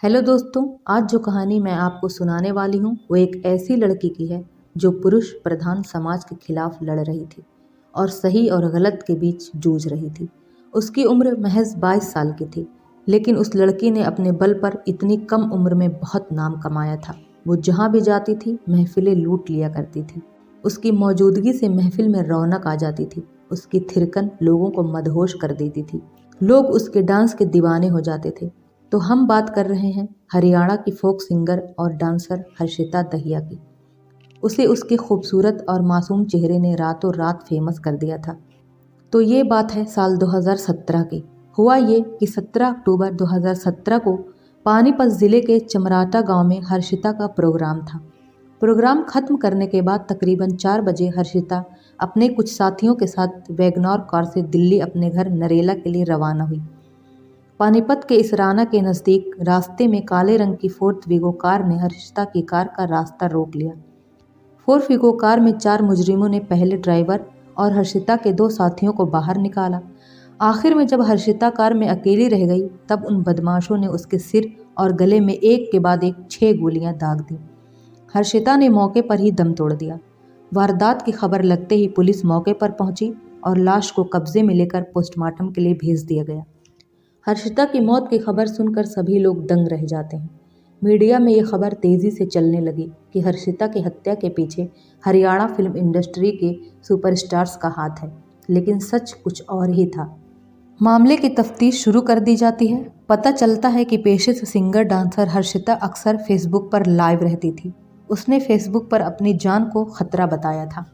Hello दोस्तों, आज जो कहानी मैं आपको सुनाने वाली हूँ वो एक ऐसी लड़की की है जो पुरुष प्रधान समाज के खिलाफ लड़ रही थी और सही और गलत के बीच जूझ रही थी। उसकी उम्र महज 22 साल की थी, लेकिन उस लड़की ने अपने बल पर इतनी कम उम्र में बहुत नाम कमाया था। वो जहाँ भी जाती थी महफिलें लूट लिया करती थी। उसकी मौजूदगी से महफिल में रौनक आ जाती थी। उसकी थिरकन लोगों को मदहोश कर देती थी। लोग उसके डांस के दीवाने हो जाते थे। तो हम बात कर रहे हैं हरियाणा की फोक सिंगर और डांसर हर्षिता दहिया की। उसे उसके खूबसूरत और मासूम चेहरे ने रातों रात फेमस कर दिया था। तो ये बात है साल 2017 की। हुआ ये कि 17 अक्टूबर 2017 को पानीपत ज़िले के चमराटा गांव में हर्षिता का प्रोग्राम था। प्रोग्राम खत्म करने के बाद तकरीबन 4 बजे हर्षिता अपने कुछ साथियों के साथ वैगनआर कार से दिल्ली अपने घर नरेला के लिए रवाना हुई। पानीपत के इसराना के नज़दीक रास्ते में काले रंग की फोर्ड वीगो कार ने हर्षिता की कार का रास्ता रोक लिया। फोर्ड वीगो कार में 4 मुजरिमों ने पहले ड्राइवर और हर्षिता के 2 साथियों को बाहर निकाला। आखिर में जब हर्षिता कार में अकेली रह गई तब उन बदमाशों ने उसके सिर और गले में एक के बाद एक 6 गोलियां दाग दी। हर्षिता ने मौके पर ही दम तोड़ दिया। वारदात की खबर लगते ही पुलिस मौके पर पहुंची और लाश को कब्जे में लेकर पोस्टमार्टम के लिए भेज दिया गया। हर्षिता की मौत की खबर सुनकर सभी लोग दंग रह जाते हैं। मीडिया में ये खबर तेज़ी से चलने लगी कि हर्षिता की हत्या के पीछे हरियाणा फिल्म इंडस्ट्री के सुपरस्टार्स का हाथ है, लेकिन सच कुछ और ही था। मामले की तफ्तीश शुरू कर दी जाती है। पता चलता है कि पेशे से सिंगर डांसर हर्षिता अक्सर फेसबुक पर लाइव रहती थी। उसने फेसबुक पर अपनी जान को खतरा बताया था।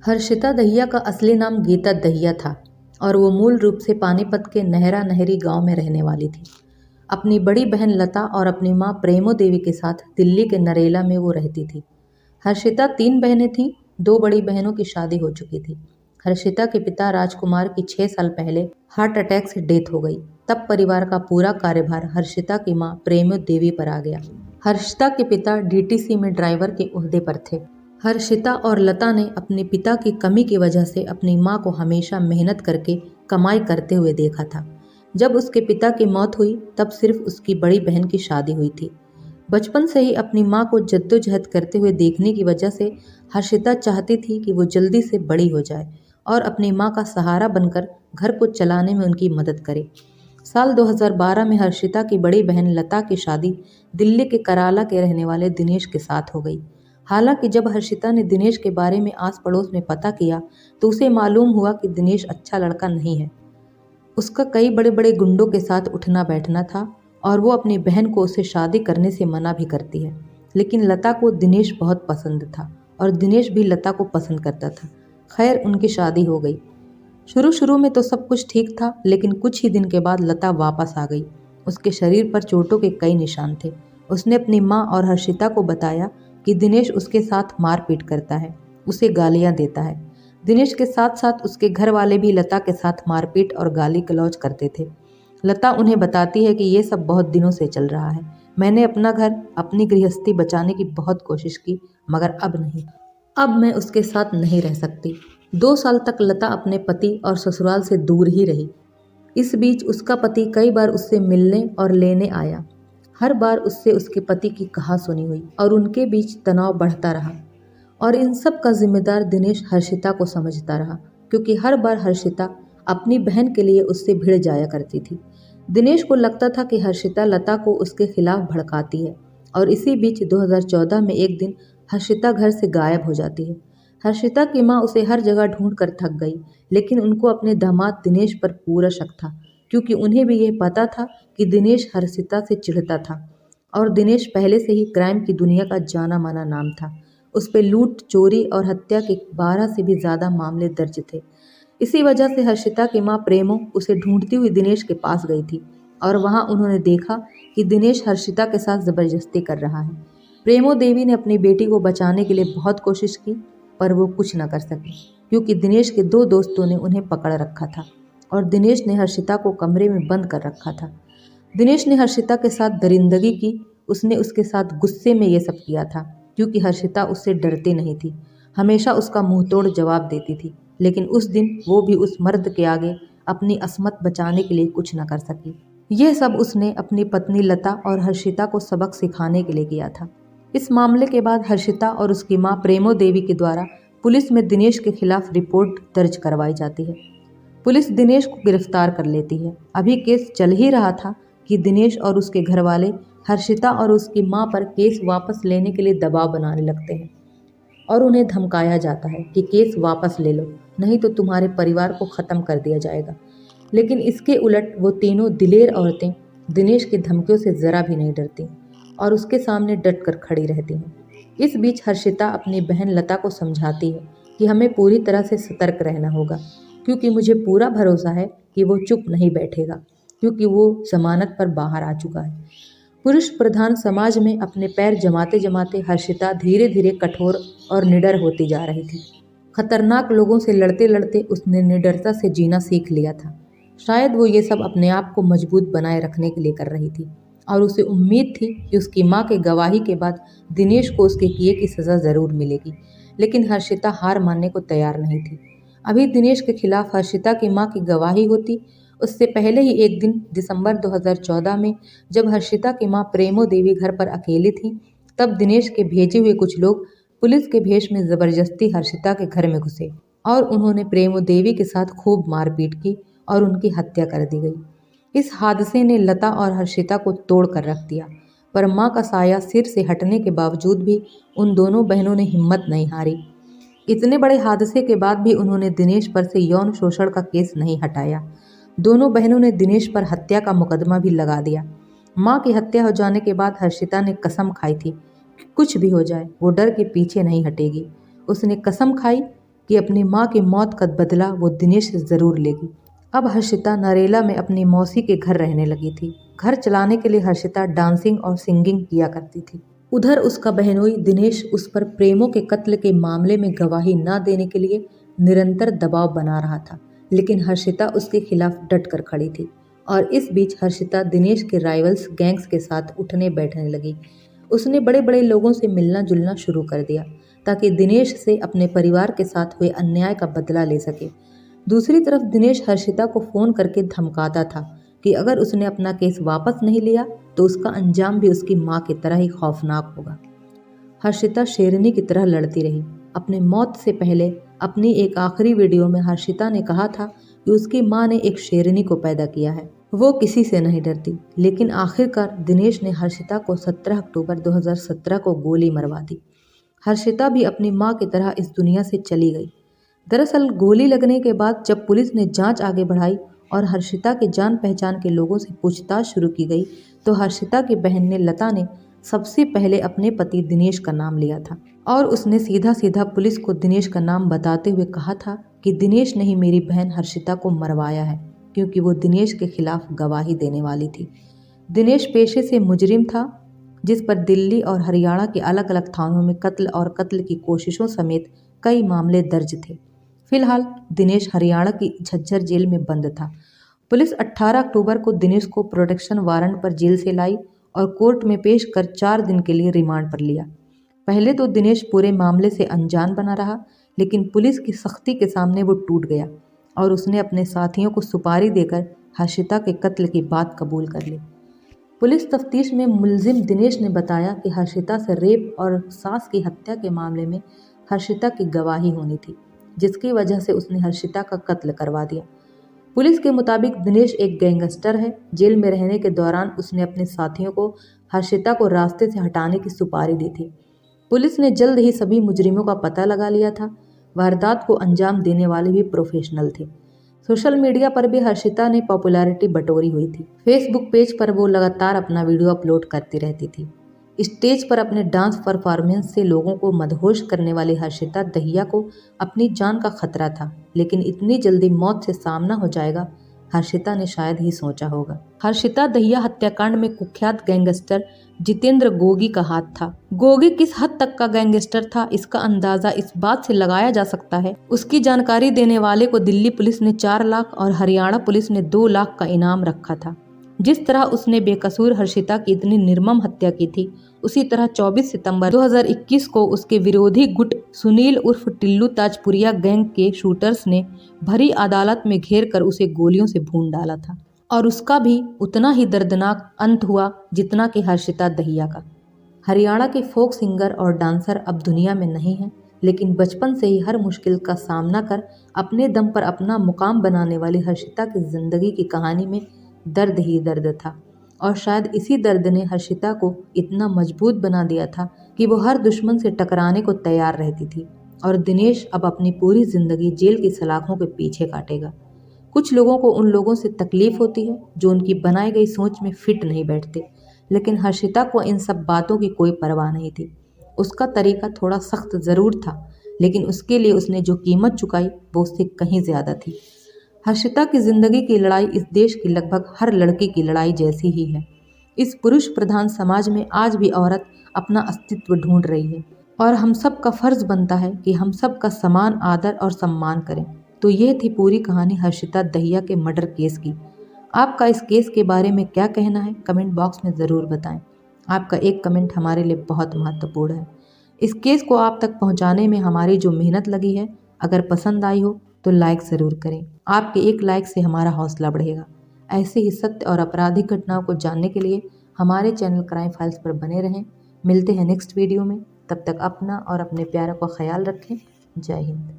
हर्षिता दहिया का असली नाम गीता दहिया था और वो मूल रूप से पानीपत के नहरा नहरी गांव में रहने वाली थी। अपनी बड़ी बहन लता और अपनी मां प्रेमो देवी के साथ दिल्ली के नरेला में वो रहती थी। हर्षिता 3 बहनें थीं। 2 बड़ी बहनों की शादी हो चुकी थी। हर्षिता के पिता राजकुमार की 6 साल पहले हार्ट अटैक से डेथ हो गई। तब परिवार का पूरा कार्यभार हर्षिता की मां प्रेमो देवी पर आ गया। हर्षिता के पिता डीटीसी में ड्राइवर के ओहदे पर थे। हर्षिता और लता ने अपने पिता की कमी की वजह से अपनी मां को हमेशा मेहनत करके कमाई करते हुए देखा था। जब उसके पिता की मौत हुई तब सिर्फ उसकी बड़ी बहन की शादी हुई थी। बचपन से ही अपनी मां को जद्दोजहद करते हुए देखने की वजह से हर्षिता चाहती थी कि वो जल्दी से बड़ी हो जाए और अपनी मां का सहारा बनकर घर को चलाने में उनकी मदद करे। साल 2012 में हर्षिता की बड़ी बहन लता की शादी दिल्ली के कराला के रहने वाले दिनेश के साथ हो गई। हालांकि जब हर्षिता ने दिनेश के बारे में आस पड़ोस में पता किया तो उसे मालूम हुआ कि दिनेश अच्छा लड़का नहीं है। उसका कई बड़े बड़े गुंडों के साथ उठना बैठना था और वो अपनी बहन को उसे शादी करने से मना भी करती है। लेकिन लता को दिनेश बहुत पसंद था और दिनेश भी लता को पसंद करता था। खैर, उनकी शादी हो गई। शुरू शुरू में तो सब कुछ ठीक था, लेकिन कुछ ही दिन के बाद लता वापस आ गई। उसके शरीर पर चोटों के कई निशान थे। उसने अपनी माँ और हर्षिता को बताया कि दिनेश उसके साथ मारपीट करता है, उसे गालियाँ देता है। दिनेश के साथ साथ उसके घर वाले भी लता के साथ मारपीट और गाली गलौज करते थे। लता उन्हें बताती है कि ये सब बहुत दिनों से चल रहा है। मैंने अपना घर, अपनी गृहस्थी बचाने की बहुत कोशिश की, मगर अब नहीं। अब मैं उसके साथ नहीं रह सकती। 2 साल तक लता अपने पति और ससुराल से दूर ही रही। इस बीच उसका पति कई बार उससे मिलने और लेने आया। हर बार उससे उसके पति की कहासुनी हुई और उनके बीच तनाव बढ़ता रहा। और इन सब का जिम्मेदार दिनेश हर्षिता को समझता रहा, क्योंकि हर बार हर्षिता अपनी बहन के लिए उससे भिड़ जाया करती थी। दिनेश को लगता था कि हर्षिता लता को उसके खिलाफ भड़काती है। और इसी बीच 2014 में एक दिन हर्षिता घर से गायब हो जाती है। हर्षिता की माँ उसे हर जगह ढूंढ कर थक गई, लेकिन उनको अपने दामाद दिनेश पर पूरा शक था, क्योंकि उन्हें भी यह पता था कि दिनेश हर्षिता से चिढ़ता था और दिनेश पहले से ही क्राइम की दुनिया का जाना माना नाम था। उस पर लूट, चोरी और हत्या के 12 से भी ज़्यादा मामले दर्ज थे। इसी वजह से हर्षिता की माँ प्रेमो उसे ढूंढती हुई दिनेश के पास गई थी और वहाँ उन्होंने देखा कि दिनेश हर्षिता के साथ ज़बरदस्ती कर रहा है। प्रेमो देवी ने अपनी बेटी को बचाने के लिए बहुत कोशिश की, पर वो कुछ न कर सकी, क्योंकि दिनेश के 2 दोस्तों ने उन्हें पकड़ रखा था और दिनेश ने हर्षिता को कमरे में बंद कर रखा था। दिनेश ने हर्षिता के साथ दरिंदगी की। उसने उसके साथ गुस्से में ये सब किया था, क्योंकि हर्षिता उससे डरती नहीं थी, हमेशा उसका मुंहतोड़ जवाब देती थी। लेकिन उस दिन वो भी उस मर्द के आगे अपनी असमत बचाने के लिए कुछ न कर सकी। यह सब उसने अपनी पत्नी लता और हर्षिता को सबक सिखाने के लिए किया था। इस मामले के बाद हर्षिता और उसकी मां प्रेमो देवी के द्वारा पुलिस में दिनेश के खिलाफ रिपोर्ट दर्ज करवाई जाती है। पुलिस दिनेश को गिरफ्तार कर लेती है। अभी केस चल ही रहा था कि दिनेश और उसके घर वाले हर्षिता और उसकी मां पर केस वापस लेने के लिए दबाव बनाने लगते हैं और उन्हें धमकाया जाता है कि केस वापस ले लो, नहीं तो तुम्हारे परिवार को ख़त्म कर दिया जाएगा। लेकिन इसके उलट वो तीनों दिलेर औरतें दिनेश की धमकियों से ज़रा भी नहीं डरती और उसके सामने डट कर खड़ी रहती हैं। इस बीच हर्षिता अपनी बहन लता को समझाती है कि हमें पूरी तरह से सतर्क रहना होगा, क्योंकि मुझे पूरा भरोसा है कि वो चुप नहीं बैठेगा, क्योंकि वो जमानत पर बाहर आ चुका है। पुरुष प्रधान समाज में अपने पैर जमाते जमाते हर्षिता धीरे धीरे कठोर और निडर होती जा रही थी। खतरनाक लोगों से लड़ते लड़ते उसने निडरता से जीना सीख लिया था। शायद वो ये सब अपने आप को मजबूत बनाए रखने के लिए कर रही थी और उसे उम्मीद थी कि उसकी माँ के गवाही के बाद दिनेश को उसके किए की सज़ा ज़रूर मिलेगी। लेकिन हर्षिता हार मानने को तैयार नहीं थी। अभी दिनेश के खिलाफ हर्षिता की माँ की गवाही होती, उससे पहले ही एक दिन दिसंबर 2014 में जब हर्षिता की मां प्रेमो देवी घर पर अकेली थी, तब दिनेश के भेजे हुए कुछ लोग पुलिस के भेष में जबरदस्ती हर्षिता के घर में घुसे और उन्होंने प्रेमो देवी के साथ खूब मारपीट की और उनकी हत्या कर दी गई। इस हादसे ने लता और हर्षिता को तोड़ कर रख दिया, पर मां का साया सिर से हटने के बावजूद भी उन दोनों बहनों ने हिम्मत नहीं हारी। इतने बड़े हादसे के बाद भी उन्होंने दिनेश पर से यौन शोषण का केस नहीं हटाया। दोनों बहनों ने दिनेश पर हत्या का मुकदमा भी लगा दिया। मां की हत्या हो जाने के बाद हर्षिता ने कसम खाई थी कि कुछ भी हो जाए वो डर के पीछे नहीं हटेगी। उसने कसम खाई कि अपनी मां की मौत का बदला वो दिनेश से ज़रूर लेगी। अब हर्षिता नरेला में अपनी मौसी के घर रहने लगी थी। घर चलाने के लिए हर्षिता डांसिंग और सिंगिंग किया करती थी। उधर उसका बहनोई दिनेश उस पर प्रेमो के कत्ल के मामले में गवाही न देने के लिए निरंतर दबाव बना रहा था, लेकिन हर्षिता उसके खिलाफ डट कर खड़ी थी। और इस बीच हर्षिता दिनेश के राइवल्स गैंग्स के साथ उठने बैठने लगी। उसने बड़े बड़े लोगों से मिलना जुलना शुरू कर दिया ताकि दिनेश से अपने परिवार के साथ हुए अन्याय का बदला ले सके। दूसरी तरफ दिनेश हर्षिता को फ़ोन करके धमकाता था कि अगर उसने अपना केस वापस नहीं लिया तो उसका अंजाम भी उसकी माँ की तरह ही खौफनाक होगा। हर्षिता शेरनी की तरह लड़ती रही। अपने मौत से पहले अपनी एक आखिरी वीडियो में हर्षिता ने कहा था कि उसकी माँ ने एक शेरनी को पैदा किया है, वो किसी से नहीं डरती। लेकिन आखिरकार दिनेश ने हर्षिता को 17 अक्टूबर 2017 को गोली मरवा दी। हर्षिता भी अपनी माँ की तरह इस दुनिया से चली गई। दरअसल गोली लगने के बाद जब पुलिस ने जांच आगे बढ़ाई और हर्षिता के जान पहचान के लोगों से पूछताछ शुरू की गई, तो हर्षिता की बहन ने लता ने सबसे पहले अपने पति दिनेश का नाम लिया था और उसने सीधा सीधा पुलिस को दिनेश का नाम बताते हुए कहा था कि दिनेश ने ही मेरी बहन हर्षिता को मरवाया है, क्योंकि वो दिनेश के खिलाफ गवाही देने वाली थी। दिनेश पेशे से मुजरिम था, जिस पर दिल्ली और हरियाणा के अलग अलग थानों में कत्ल और कत्ल की कोशिशों समेत कई मामले दर्ज थे। फिलहाल दिनेश हरियाणा की झज्जर जेल में बंद था। पुलिस 18 अक्टूबर को दिनेश को प्रोटेक्शन वारंट पर जेल से लाई और कोर्ट में पेश कर 4 दिन के लिए रिमांड पर लिया। पहले तो दिनेश पूरे मामले से अनजान बना रहा, लेकिन पुलिस की सख्ती के सामने वो टूट गया और उसने अपने साथियों को सुपारी देकर हर्षिता के कत्ल की बात कबूल कर ली। पुलिस तफ्तीश में मुलजिम दिनेश ने बताया कि हर्षिता से रेप और सास की हत्या के मामले में हर्षिता की गवाही होनी थी, जिसकी वजह से उसने हर्षिता का कत्ल करवा दिया। पुलिस के मुताबिक दिनेश एक गैंगस्टर है। जेल में रहने के दौरान उसने अपने साथियों को हर्षिता को रास्ते से हटाने की सुपारी दी थी। पुलिस ने जल्द ही सभी मुजरिमों का पता लगा लिया था। वारदात को अंजाम देने वाले भी प्रोफेशनल थे। सोशल मीडिया पर भी हर्षिता ने पॉपुलैरिटी बटोरी हुई थी। फेसबुक पेज पर वो लगातार अपना वीडियो अपलोड करती रहती थी। स्टेज पर अपने डांस परफॉर्मेंस से लोगों को मदहोश करने वाली हर्षिता दहिया को अपनी जान का खतरा था, लेकिन इतनी जल्दी मौत से सामना हो जाएगा हर्षिता ने शायद ही सोचा होगा। हर्षिता दहिया हत्याकांड में कुख्यात गैंगस्टर जितेंद्र गोगी का हाथ था। गोगी किस हद तक का गैंगस्टर था, इसका अंदाजा इस बात से लगाया जा सकता है। उसकी जानकारी देने वाले को दिल्ली पुलिस ने 4 लाख और हरियाणा पुलिस ने 2 लाख का इनाम रखा था। जिस तरह उसने बेकसूर हर्षिता की इतनी निर्मम हत्या की थी, उसी तरह 24 सितंबर 2021 को उसके विरोधी गुट सुनील उर्फ टिल्लू ताजपुरिया गैंग के शूटर्स ने भरी अदालत में घेर कर उसे गोलियों से भून डाला था। और उसका भी उतना ही दर्दनाक अंत हुआ जितना कि हर्षिता दहिया का। हरियाणा के फोक सिंगर और डांसर अब दुनिया में नहीं हैं, लेकिन बचपन से ही हर मुश्किल का सामना कर अपने दम पर अपना मुकाम बनाने वाली हर्षिता की जिंदगी की कहानी में दर्द ही दर्द था। और शायद इसी दर्द ने हर्षिता को इतना मजबूत बना दिया था कि वो हर दुश्मन से टकराने को तैयार रहती थी। और दिनेश अब अपनी पूरी जिंदगी जेल की सलाखों के पीछे काटेगा। कुछ लोगों को उन लोगों से तकलीफ होती है जो उनकी बनाई गई सोच में फिट नहीं बैठते, लेकिन हर्षिता को इन सब बातों की कोई परवाह नहीं थी। उसका तरीका थोड़ा सख्त ज़रूर था, लेकिन उसके लिए उसने जो कीमत चुकाई वो उससे कहीं ज़्यादा थी। हर्षिता की ज़िंदगी की लड़ाई इस देश की लगभग हर लड़की की लड़ाई जैसी ही है। इस पुरुष प्रधान समाज में आज भी औरत अपना अस्तित्व ढूंढ रही है, और हम सब का फर्ज बनता है कि हम सब का समान आदर और सम्मान करें। तो ये थी पूरी कहानी हर्षिता दहिया के मर्डर केस की। आपका इस केस के बारे में क्या कहना है, कमेंट बॉक्स में ज़रूर बताएं। आपका एक कमेंट हमारे लिए बहुत महत्वपूर्ण है। इस केस को आप तक पहुंचाने में हमारी जो मेहनत लगी है, अगर पसंद आई हो तो लाइक ज़रूर करें। आपके एक लाइक से हमारा हौसला बढ़ेगा। ऐसे ही सत्य और आपराधिक घटनाओं को जानने के लिए हमारे चैनल क्राइम फाइल्स पर बने रहें। मिलते हैं नेक्स्ट वीडियो में। तब तक अपना और अपने प्यारों का ख्याल रखें। जय हिंद।